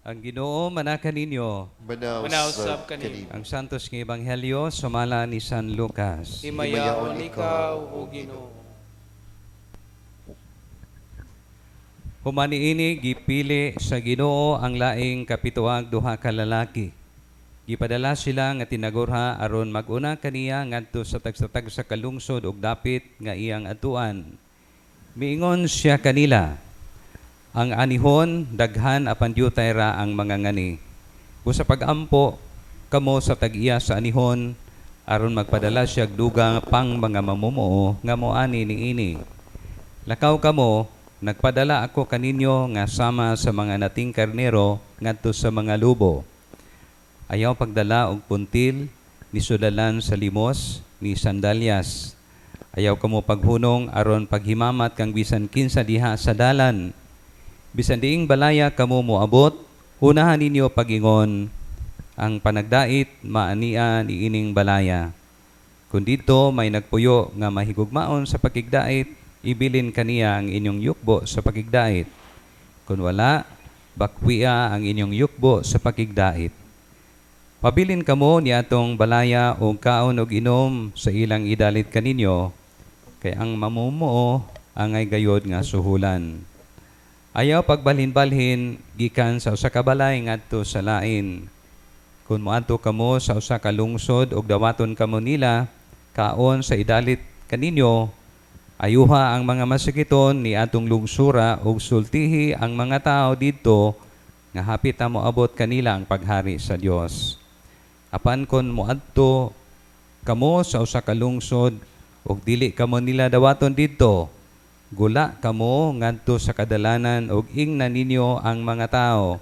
Ang Ginoo manakan ninyo. Manausap kanin. Ang Santos nga Ebanghelyo sumala ni San Lucas. Himayaon ikaw, O Ginoo. Humaniini gipili sa Ginoo ang laing kapituag duha ka lalaki. Gipadala sila nga tinagurha aron maguna kaniya ngadto sa tagsatag sa kalungsod ug dapit nga iyang atuan. Miingon siya kanila, ang anihon daghan apan diutay ra ang mga ngani. Busa pag-ampo kamo sa tag-iya sa anihon aron magpadala siya og dugang pang mga mamumuo nga moani niini. Lakaw kamo, nagpadala ako kaninyo nga sama sa mga nating karnero ngadto sa mga lubo. Ayaw pagdala og puntil ni sudalan sa limos ni sandalyas. Ayaw kamo paghunong aron paghimamat kang bisan kinsa diha sa dalan. Bisan diing balaya kamo moabot, unahan ninyo pagingon ang panagdait maania niining balaya. Kung dito may nagpuyo nga mahigugmaon sa pakigdait, ibilin kaniya ang inyong yukbo sa pakigdait. Kung wala, bakwiya ang inyong yukbo sa pakigdait. Pabilin kamo ni atong balaya o kaon og inom sa ilang idalit kaninyo, kay ang mamumuo angay gayod nga suhulan. Ayaw pagbalhin-balhin gikan sa usa ka balay ngadto sa lain. Kung moadto kamo sa usa ka lungsod ug dawaton kamo nila kaon sa idalit kaninyo, ayuha ang mga masigiton ni atong lungsura ug sultihi ang mga tao didto nga hapit na moabot kanila ang paghari sa Dios. Apan kon moadto kamo sa usa ka lungsod ug dili kamo nila dawaton didto, gula kamo ngadto sa kadalanan ug ingnan ninyo ang mga tao.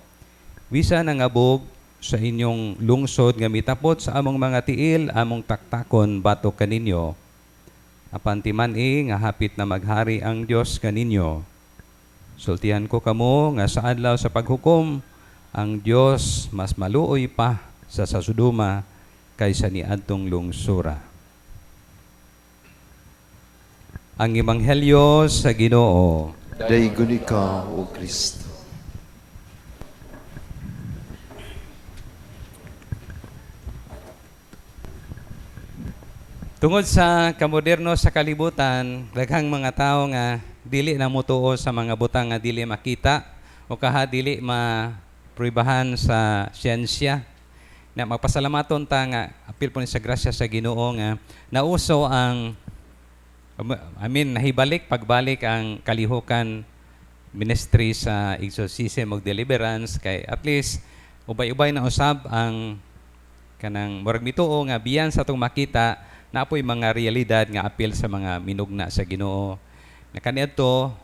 Bisan nangabog sa inyong lungsod nga mitapot sa among mga tiil, among taktakon batok kaninyo. Apan timan-i nga hapit na maghari ang Dios kaninyo. Sultihan ko kamo nga sa adlaw sa paghukom, ang Dios mas maluoy pa sa Sodoma kaysa ni adtong lungsura. Ang Ebanghelyo sa Ginoo. Daigon ikaw, O Kristo. Tungod sa kamoderno sa kalibutan, daghang mga tao nga dili na motuo sa mga butang nga dili makita o kaha dili mapruibahan sa siyensya. Na magpasalamaton ta nga apil po ni sa grasya sa Ginoo nga nauso ang nahibalik pagbalik ang kalihukan ministry sa exorcism ug deliverance kay at least ubay-ubay na usab ang kanang murag mituo nga biyan sa atong makita na apoy mga realidad nga apil sa mga minugna sa Ginoo. Na kaniadto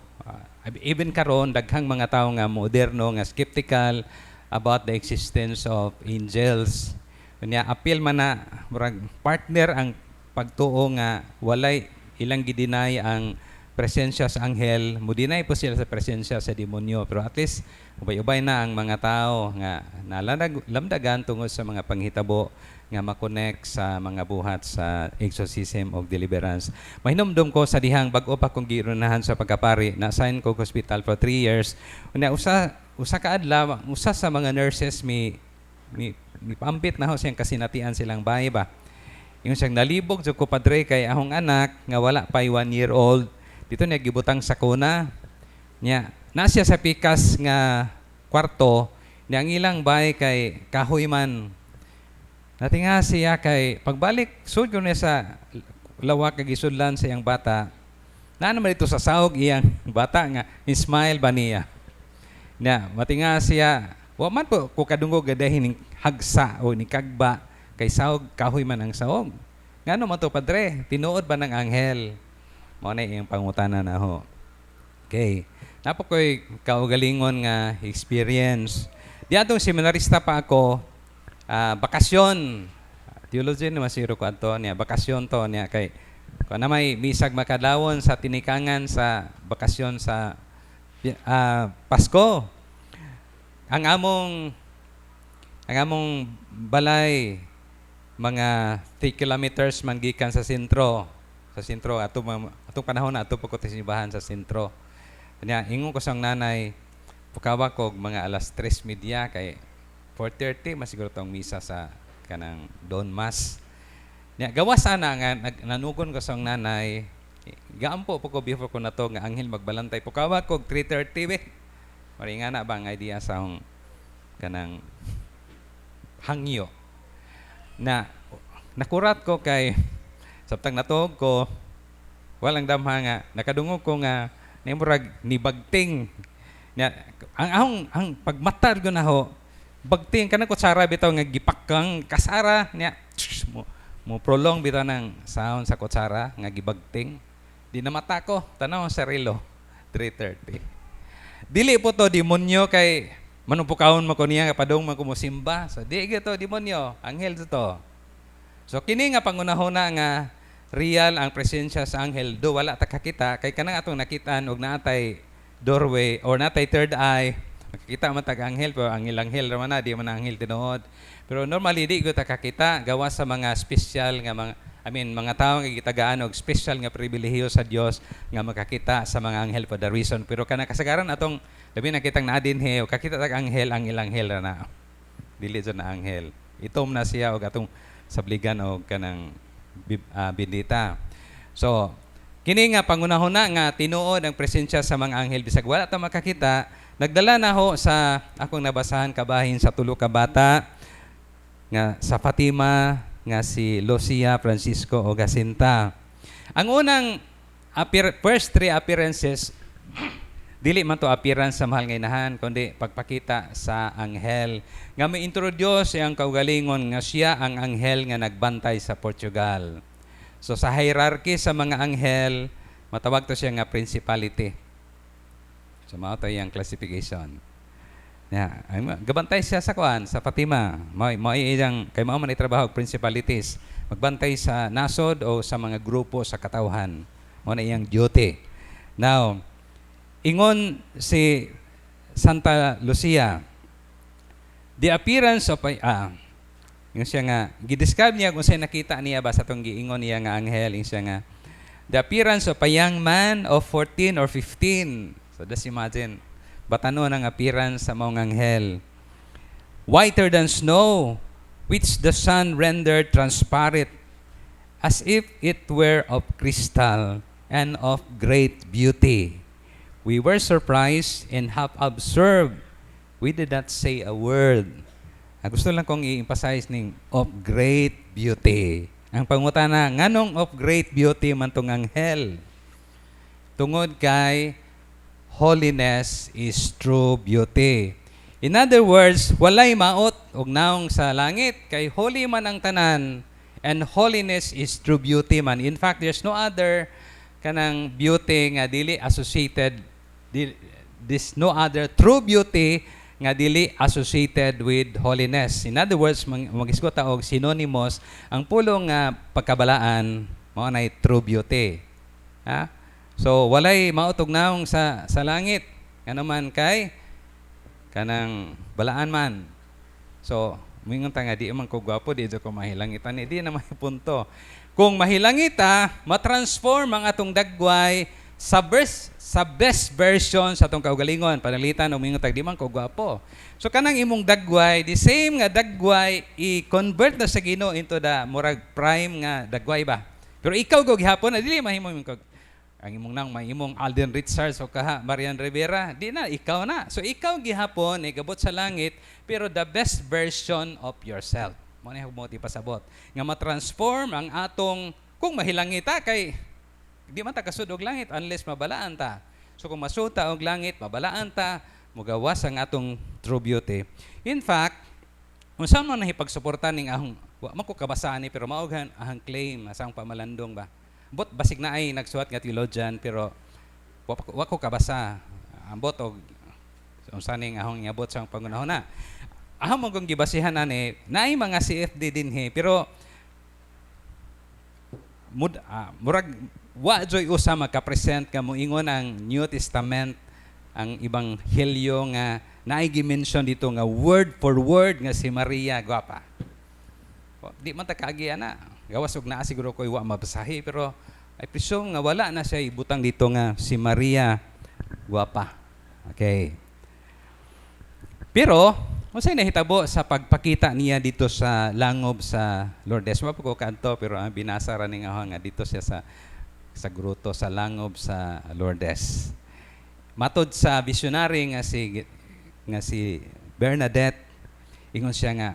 even karon daghang mga tawo nga moderno nga skeptical about the existence of angels. Kanya apil man na murag partner ang pagtuo nga walay ilang gidinay ang presensya sa anghel, mudinay po sila sa presensya sa demonyo. Pero at least ubay-ubay na ang mga tao nga nalamdagan tungod sa mga panghitabo nga makonect sa mga buhat sa exorcism o deliverance. Mahinumdum ko sa dihang bag-o pa kong girunahan sa pagkapari. Na-assign ko hospital for 3 years. Una, usa ka adlaw, usa sa mga nurses mi pampit na ho siyang kasinatian silang bahay ba. Yung siyang nalibog jud ko padre kay ahong anak nga wala pa 1 year old. Dito niya gibutang sa kuna. Nya, nasya sa pikas nga kwarto, niya ang ilang bahay kay kahoy man. Natinga siya kay pagbalik sud ko niya sa lawak kag isudlan sa iyang bata. Naman dito sa sahog iyang bata nga smile ba niya. Na matinga siya, wa man po ko kadungog gadahin ning hagsa o ni kagba kay sahog kahoy man ang sahog. Ngano man to padre, tinuod ba ng anghel? Mao na iyang pangutana na ho. Okay. Napo ko'y kaugalingon nga experience. Di atong seminarista pa ako, bakasyon. Theology na masiro ko ato niya. Bakasyon to niya kay kung na may bisag makadawon sa tinikangan sa bakasyon sa Pasko. Ang among balay mga 3 kilometers man gikan sa sentro. Sa sentro atong panahon na ato pagkot simbahan sa sentro. Kanya ingon ko sang nanay, pukawa ko mga alas 3:30 kay 4:30 masiguro tong misa sa kanang Don Mas. Nya gawas ana nga nanugon ko sa nanay. Gaampo po ko before ko na to nga anghel magbalantay. Pukawa ko 3:30 be. Mari nga na ba ang idea sa akong kanang hangyo. Na nakurat ko kay sabtang natuog ko walang damha nga nakadungog ko nga nimurag ni bagting nya ang pagmatar ko na ho bagting kanang kutsara bitaw nga gipakkang kasara nya mo prolong bitaw ng sound sa kutsara nga gibagting di na mata ko tanaw sa relo 3:30 dili po to demonyo kay manupukawon mo ko niya padong man ko mo simba so di gito demonyo anghel to so kini nga pangunahuna nga real ang presensya sa anghel do wala ta kakita kay kanang atong nakitaan og naatay doorway or naatay third eye makikita man tag anghel pero anghel ra man na di man anghel tinuod pero normally di ko ta kakita gawa sa mga special nga mga tawo nga gitagaan og special nga pribilehiyo sa Dios nga makakita sa mga anghel for the reason pero kana kasagaran atong labi na kitang naadinhe og kakita tag anghel ang ilang anghel ra na dili jud na anghel itom na siya og atong sabligan og kanang bendita. So, kini nga pangunahuna nga tinuod ang presensya sa mga anghel bisag wala ta makakita, nagdala na ho sa akong nabasahan kabahin sa tulo ka bata nga sa Fatima nga si Lucia, Francisco o Jacinta. Ang unang first three appearances dili man to appearance sa mahal nga inahan kundi pagpakita sa anghel nga may-introduce ang kaugalingon nga siya ang anghel nga nagbantay sa Portugal. So sa hierarchy sa mga anghel matawag to siya nga principality. So mao to yang classification. Ya, gabantay siya sa kuan sa Fatima. Mao iyang kay mao man itrabaho principalities. Magbantay sa nasod o sa mga grupo sa katawhan. Mao na iyang duty. Now, ingon si Santa Lucia, the appearance of yung siya nga gidescribe niya kung saan nakita niya ba sa tong giingon niya nga anghel yung siya nga the appearance of a young man of 14 or 15. So just imagine batanon ang appearance sa maong anghel. Whiter than snow, which the sun rendered transparent, as if it were of crystal and of great beauty. We were surprised and half observed. We did not say a word. Gusto lang kong i-emphasize ning of great beauty. Ang pangutana, nganong of great beauty man tong anghel? Tungod kay holiness is true beauty. In other words, walay maot og naong sa langit kay holy man ang tanan and holiness is true beauty man. In fact, there's no other kanang beauty nga dili associated this no other true beauty nga dili associated with holiness. In other words, mag-isgot ta og synonymous ang pulong nga pagkabalaan mao nay true beauty. Ha? So walay mautog naong sa langit. Ano man kay kanang balaan man. So mingon ta nga di man ko gwapo di ko mahilangitan di na may punto. Kung mahilangita, matransform ang atong dagway sa best version sa atong kaugalingon. Panalitan o mingon tag di man ko gwapo. So kanang imong dagway, the same nga dagway i-convert na sa Ginoo into the murag prime nga dagway ba. Pero ikaw go gihapon na dili mahimo imong ang imong nang mahimong Alden Richards o kaha Marian Rivera, di na ikaw na. So ikaw gihapon igabot sa langit pero the best version of yourself. Mo ni mo ti pasabot nga ma-transform ang atong kung mahilangita kay di man ta kasud og langit unless mabalaan ta. So kung masuta og langit, mabalaan ta, mugawas ang atong true beauty. In fact, unsa man nahipagsuportan ning ahong wa man ko kabasaan ni pero maughan ahang claim asang pamalandong ba. Bot basig na ay nagsuhat nga theologian pero wa ko kabasa. Ambot og unsa ning ahong iabot sa pangunahon na. Ahong mong gibasihan ani naay mga CFD dinhi pero murag wa joy usa maka-present ka moingon ang New Testament ang ebanghelyo nga naay gi-mention dito nga word for word nga si Maria gwapa. Di man ta kaagi ana. Gawas og naa siguro koy wa mabasahi pero I presume nga wala na siya ibutang dito nga si Maria gwapa. Okay. Pero unsay nahitabo sa pagpakita niya dito sa langob sa Lourdes? Wa ko kanto pero ang binasa ra ning ahang nga dito siya sa gruto sa langob sa Lourdes. Matod sa visionary nga si Bernadette, ingon siya nga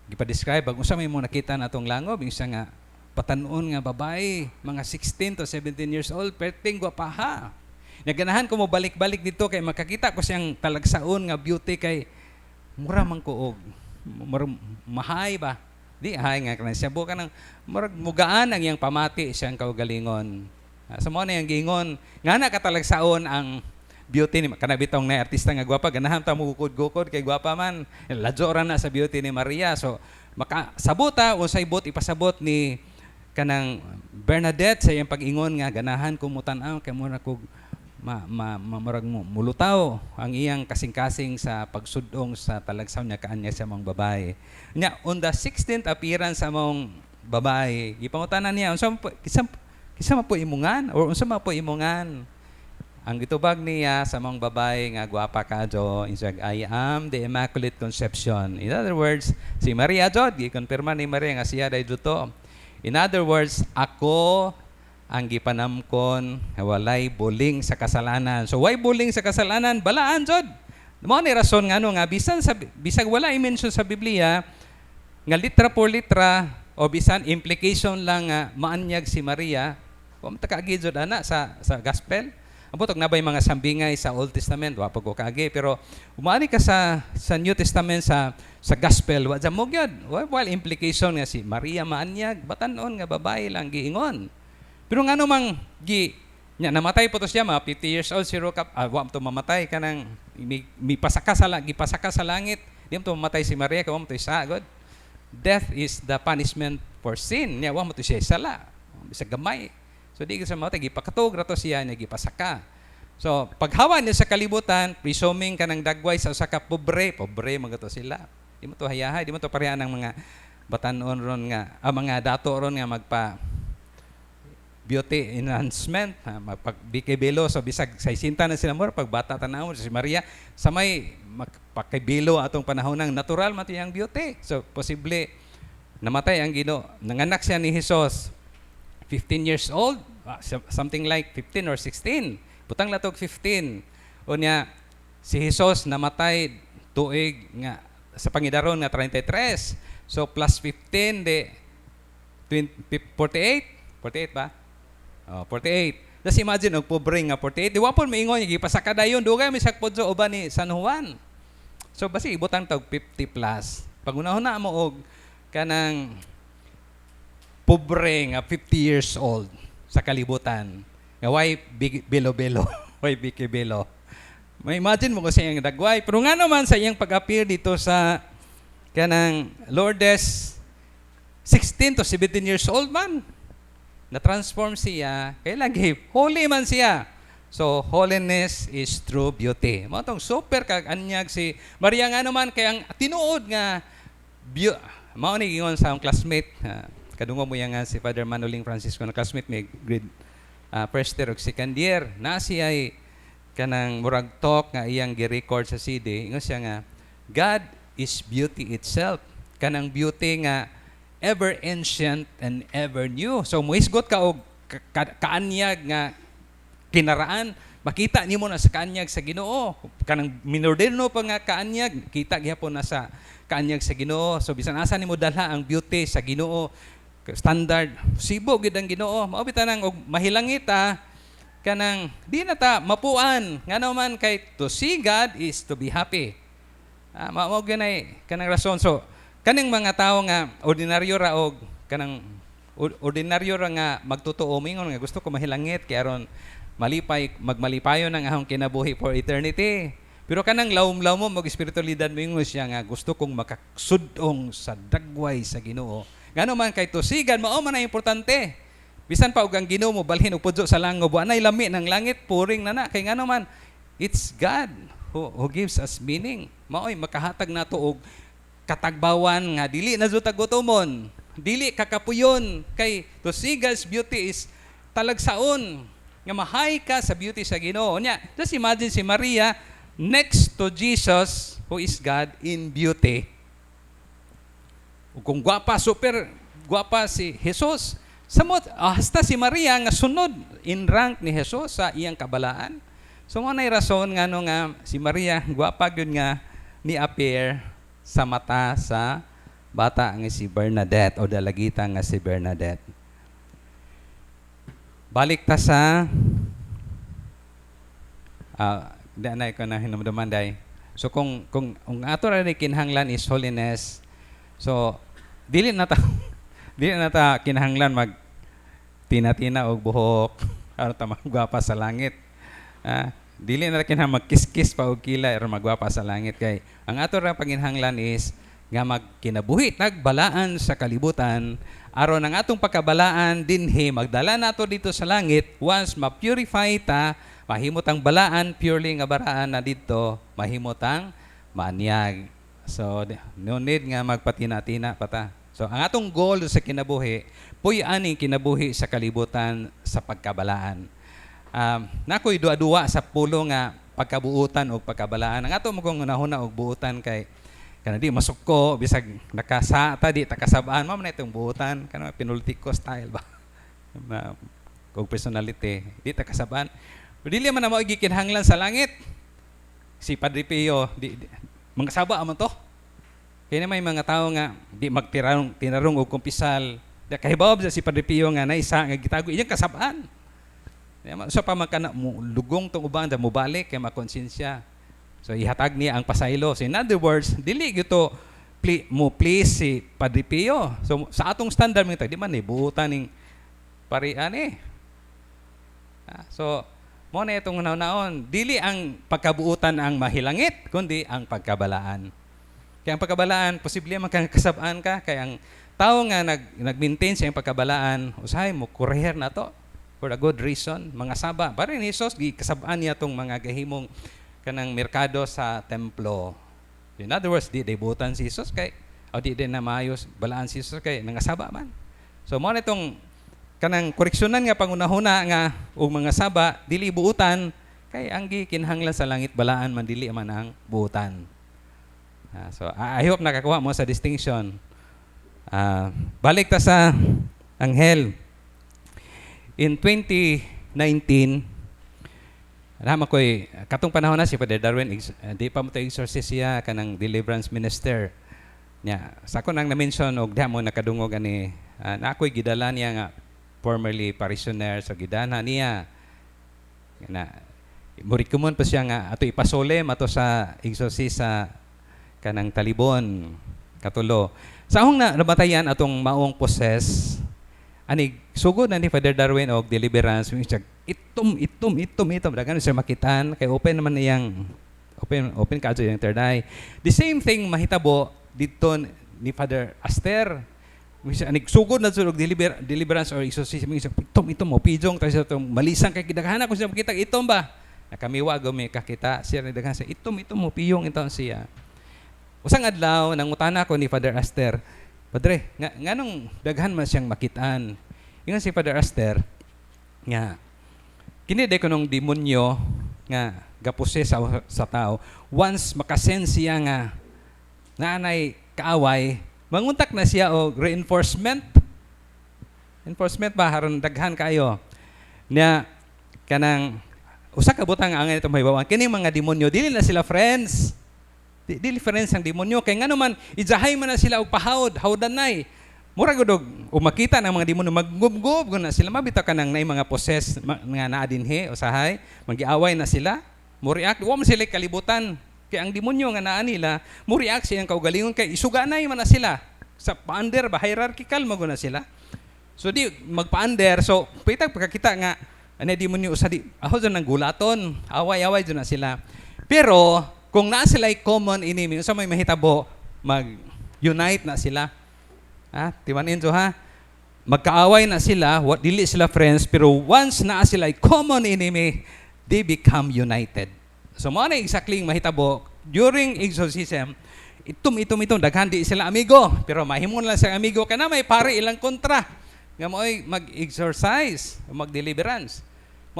gipa-describe ang unsa may mo nakita natong langob, ingon siya nga patanon nga babae, mga 16 to 17 years old, perting gwapaha. Naganahan ko mo balik-balik dito kay makakita ko siyang talagsaon nga beauty kay mura man ko og mahay ba. Di hay nga kana siya buka nang murag mugaan ang iyang pamati siyang kaugalingon. Sa mo na yang giingon ngana ka talagsaon ang beauty ni kana bitong na artista nga gwapa ganahan ta mo gukod-gukod kay gwapa man. Ladyo ra na sa beauty ni Maria. So makasabota unsay bot ipasabot ni kanang Bernadette sa iyang pag-ingon nga ganahan ko mo tan-aw kay mura ko mamurag mo mulutaw ang iyang kasing-kasing sa pagsudong sa talagsaw niya kaanya sa mga babae. Nya on the 16th appearance sa mga babae, ipangutanan niya unsa man po imungan or unsa man po imungan. Ang gitubag niya sa mga babae nga gwapa kadto insag I am the Immaculate Conception. In other words, si Maria jud gikonfirma ni Maria nga siya day duto. In other words, ako ang gipanamkon nga walay buling sa kasalanan. So why buling sa kasalanan? Balaan jud. Mao ni rason ngano nga bisag wala i-mention sa Biblia nga litra por litra o bisan implication lang nga maanyag si Maria, wa man ta kaagi jud ana sa gospel. Ambot og nabay mga sambingay sa Old Testament, wa pa ko kaagi pero umani ka sa New Testament sa gospel wa mo gyud. While implication nga si Maria maanyag batan-on nga babae lang giingon. Pero ngano mang namatay po to siya mga 50 years old si Rokap, wa to mamatay kanang gipasaka sa langit. Di mo to mamatay si Maria kay wa mo to isagod. Death is the punishment for sin. Nya wa mo to siya sala. Bisag gamay. So di sa mamatay gipakatog ra to siya nya gipasaka. So paghawa niya sa kalibutan, presuming kanang dagway sa usa ka pobre man to sila. Di mo to hayahay, di mo to pareha ng mga batan-on ron nga, mga dato ron nga magpa beauty enhancement, magpakbikibilo. So bisag sa isinta na sila mo pag bata tanaw si Maria sa may magpakibilo atong panahon ng natural man tiyang beauty. So posible namatay ang Ginoo. Nanganak siya ni Jesus 15 years old, something like 15 or 16. Butang latog 15. Unya si Jesus namatay tuig nga sa pangidaron nga 33. So plus 15 de 48 ba? 48. Just imagine og pobre nga 48. Di wa pon maingon gipasaka dayon dugay mi sakpod sa uban ni San Juan. So basi ibutang tag 50 plus. Pag unahon na mo og kanang pobre nga 50 years old sa kalibutan. Nga why bilo-bilo, why bikibilo. May imagine mo ko sa iyang dagway. Pero nga naman sa iyang pag-appear dito sa kanang Lourdes, 16 to 17 years old man. Na-transform siya, kaya lagi, holy man siya. So, holiness is true beauty. Mga itong super kag-anyag si Maria nga naman, kaya ang tinuod nga, maunigingon sa akong classmate, kadungo mo yan nga si Father Manoling Francisco, na classmate may grade first year o second year, na siya ay kanang murag talk nga iyang gi-record sa CD, ingon siya nga, God is beauty itself. Kanang beauty nga, ever ancient and ever new. So muisgot ka og kaanyag nga kinaraan, makita nimo na sa kaanyag sa Ginoo. Kanang minorderno pa nga kaanyag, kita gyapon na sa kaanyag sa Ginoo. So bisan asa nimo dalha ang beauty sa Ginoo, standard sibo gid ang Ginoo. Mao bitanang og mahilangit kanang di na ta mapuan. Ngano man kay to see God is to be happy. Mao ganay kanang rason. So kaning mga tao nga ordinaryo ra og kanang ordinaryo ra nga magtotoo mingon nga gusto ko mahilangit kay aron magmalipayon ang ahong kinabuhi for eternity. Pero kanang lawom-lawom mo espiritualidad mingon siya nga gusto kong makaksudong sa dagway sa Ginoo. Ngano man kay tusigan mao man ang importante. Bisan pa og ang Ginoo mo balhin og pudyo sa langob wa nay lami ng langit puring na kay ngano man it's God who gives us meaning. Maoy makahatag nato og katagbawan nga dili na zutagutomon, dili kakapuyon kay to see God's beauty is talagsaon nga mahay ka sa beauty sa Ginoo. Nya, just imagine si Maria next to Jesus, who is God, in beauty. Kung gwapa, super gwapa si Jesus. Samot, hasta si Maria nga sunod in rank ni Jesus sa iyang kabalaan. So, mo na rason nga no nga si Maria, gwapa yun nga ni-appear sa mata sa bata nga si Bernadette o dalagita nga si Bernadette. Balik ta sa na ko na hinumduman day. So kung ato ra ni kinahanglan is holiness. So dili na ta kinahanglan mag tina-tina og buhok aron ta magwapa sa langit. Dili na kinahanglan magkiskis pa og kilay aron magwapa sa langit kay ang ato ra panginahanglan is nga magkinabuhi nagbalaan sa kalibutan aron ang atong pagkabalaan dinhi magdala nato dito sa langit once ma-purify ta mahimot ang balaan, purely nga baraan na dito, mahimot ang maanyag. So, no need nga magpatina-tina pa ta. So, ang atong goal sa kinabuhi, puy aning kinabuhi sa kalibutan sa pagkabalaan. Nakoy dua-dua sa pulo nga pagkabuutan o pagkabalaan. Ang ato mo kong unahuna og buutan kay kanadi masukko, bisag nakasata, di takasabaan, mamo na itong buutan, kanang pinultiko style ba? Kung personality, di takasabaan. Dili man na mao gikinahanglan sa langit. Si Padre Pio, mga saba man to. Kaya may mga tao nga di tinarong og kumpisal. Da kahibaw sa si Padre Pio nga naisa nga gitago iyang kasabaan. So pa makana lugong tong uban da mobalik kay makonsensya. So ihatag niya ang pasaylo. So in other words, dili gito please si Padre Pio. So sa atong standard mga di man ni buutan ning parian eh. So mo na itong naon, dili ang pagkabuutan ang mahilangit, kundi ang pagkabalaan. Kaya ang pagkabalaan, posible man kang kasabaan ka, kaya ang tao nga nag-maintain sa iyang pagkabalaan, usahay mo, kureher na to, for a good reason, mga saba. Para ni Jesus, kasabaan niya itong mga gahimong kanang merkado sa templo. In other words, di buutan si Jesus kay, o di na maayos, balaan si Jesus kay, nangasaba man. So mo na itong kanang koreksyonan nga pangunahuna nga og mga saba dili buutan kay ang gikinahanglan sa langit balaan man dili man ang buutan. So I hope nakakuha mo sa distinction. Balik ta sa anghel. In 2019 rama koy katong panahon na si Father Darwin di pa mo ta exorcist siya kanang deliverance minister nya sa ko nang na-mention og diha mo nakadungog ani na ako'y gidala niya nga formerly parishioner sa gidana niya na murikumon pa siya nga ato ipasole mato sa exorcist sa kanang talibon katulo sa ahong nabatayan atong maong possess ani sugod na ni Father Darwin og deliverance itom dagan siya makitaan kay open naman niyang open kadto yung third eye. The same thing mahitabo dito ni Father Aster. Sugod na sulog deliverance or exorcism itom mo pijong tayo sa malisang kay kidaghan ko siya makita itom ba nakamiwa gumi kakita siya ni daghan sa itom mo piyong ito siya usang adlaw nangutana ko ni Father Aster Padre nganong daghan man siyang makitaan ingon si Father Aster nga kini day ko nung demonyo nga gapose sa tao once makasense siya nga nanay kaaway manguntak na siya o reinforcement ba haron daghan kayo niya kanang usa ka butang ang itong mahibawan kini mga demonyo dili na sila friends dili friends ang demonyo kay ngano man ijahay man na sila og pahawd hawdanay mura gud og makita ng mga demonyo maggubgob na sila mabitaw kanang nay mga possess nga naa dinhi usahay magiaway na sila mo react wa man sila kalibutan kaya ang demonyo nga naa nila, mo react siyang kaugalingon kay isuganay man na sila. Sa pa-under ba, hierarchical mo na sila. So di magpa-under, so pitag pagkakita nga, ano demonyo usa di, aho dyan ng gulaton, away-away dyan na sila. Pero, kung naa sila common enemy, sa may mahitabo, mag-unite na sila. Timanin so ha? Magkaaway na sila, dili sila friends, pero once naa sila common enemy, they become united. So mo na exactly mahitabo during exorcism itom daghan di sila amigo pero mahimon lang sa amigo kana may pare ilang kontra nga mo'y mag-exorcise mag-deliverance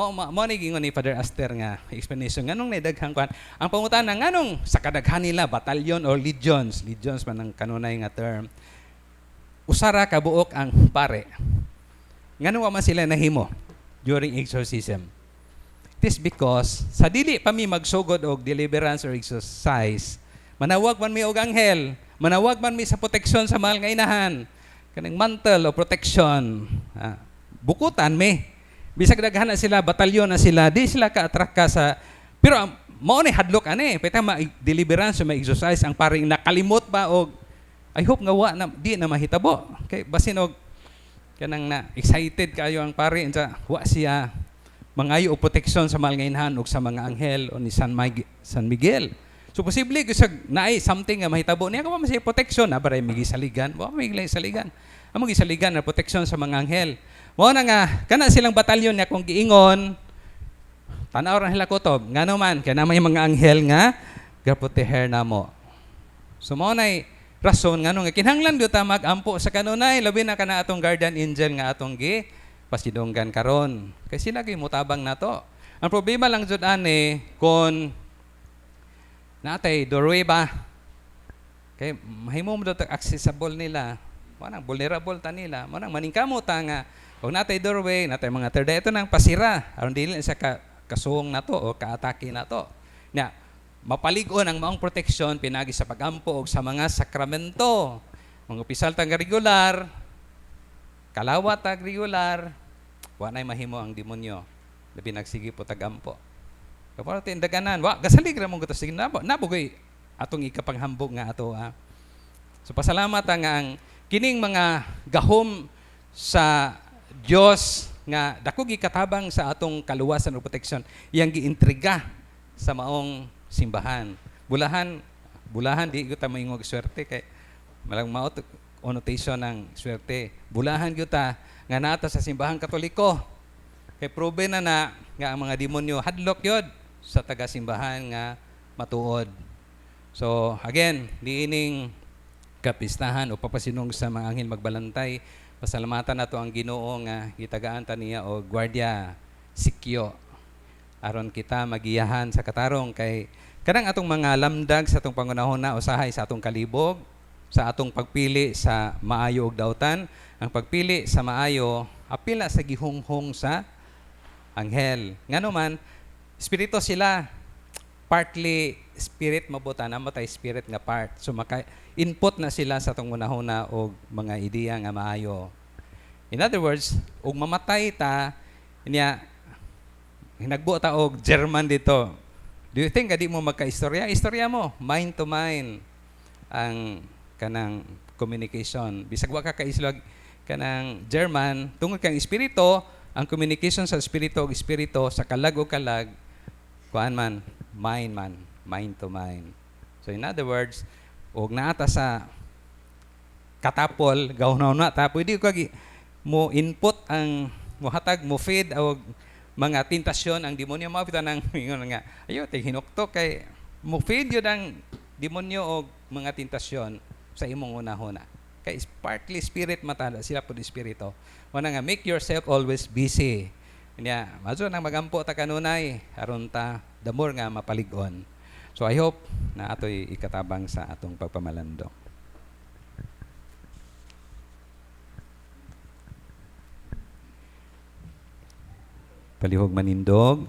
Mo ni gingon ni Father Aster nga explanation nganong naidaghang kwan. Ang pangutana nganong sa kadaghan nila batalyon or legions man ang kanunay nga term. Usara ka buok ang pare. Nganong wa man sila nahimo during exorcism? It is because sa dili pa mi magsugod og deliverance or exercise, manawag man mi og anghel, manawag man mi sa proteksyon sa mahal nga inahan, kanang mantle o protection, bukutan mi. Bisag daghan na sila, batalyon na sila, di sila ka-attract ka sa, pero mao ni hadlok ani, pwede ma-deliverance o ma-exercise ang paring nakalimot ba og, I hope nga wa na, di na mahitabo. Okay, basin og, kanang na excited kayo ang pare, wa siya, mangayo o proteksyon sa mahal nga inahan o sa mga anghel o ni San Miguel. So posible kusag naay something nga mahitabo niya kamo masay proteksyon na baray migisaligan. Wa migilay saligan. Amo gisaligan na proteksyon sa mga anghel. Mao na nga kana silang batalyon niya kung giingon tanaw ra nila kutob ngano man kay na may mga anghel nga gaproteher namo. So mao nay rason ngano nga kinahanglan gyud ta magampo sa kanunay labi na kana atong guardian angel nga atong pasidonggan karon. Kay sila kay mutabang nato. Ang problema lang jud ani kon natay doorway ba? Kay mahimo mo daw accessible nila. Manang vulnerable ta nila. Manang maningkamo ta nga kung natay doorway, natay mga third ito nang pasira. Aron dili sa kasuong nato o kaatake nato. Nya mapalig-on ang maong proteksyon pinagi sa pagampo og sa mga sakramento. Mga opisyal tang regular, kalawat ag regular, wa nay mahimo ang demonyo. Labi nagsigi po tagampo. Kapag tindaganan, wa gasalig ra mo gusto sige nabugoy atong ikapanghambog nga ato So pasalamat nga ang kining mga gahom sa Dios nga dako gikatabang sa atong kaluwasan o proteksyon iyang giintriga sa maong simbahan. Bulahan di gyud ta moingog swerte kay malang mao connotation ng swerte. Bulahan gyud ta nga nata sa simbahan Katoliko. Kay proven na nga ang mga demonyo hadlok yod sa taga-simbahan nga matuod. So again, diining kapistahan o papasinong sa mga anghel magbalantay, pasalamatan nato ang Ginoo nga gitagaan ta niya og gwardiya sikyo aron kita magiyahan sa katarong kay kanang atong mga lamdag sa atong pangunahon na usahay sa atong kalibog, sa atong pagpili sa maayo og dautan. Ang pagpili sa maayo apil na sa gihunghong sa anghel. Ngano man espiritu sila, partly spirit mabutan, namatay spirit nga part. So maka-input na sila sa itong unahuna o mga ideya nga maayo. In other words, ug mamatay ta, niya, hinagbo ta og German dito. Do you think adi mo magka-istorya? Istorya mo, mind to mind ang kanang communication. Bisag wa ka kaislog kanang German, tungod kang espiritu, ang communication sa espiritu og espiritu sa kalag o kalag kuan man, mind to mind. So in other words, og naata sa katapol, gawnaw na ta, pwede ko mo input ang mohatag mo feed og mga tentasyon ang demonyo mapita nang ingon nga ayo tay hinuktok kay mo feed yun ang demonyo og mga tentasyon sa imong unahona. Kay partly spirit matada sila pud espiritu. Wala nga make yourself always busy. Kanya, mazo nang magampo ta kanunay, aron ta damor nga mapalig-on. So I hope na ato'y ikatabang sa atong pagpamalandong. Palihog manindog.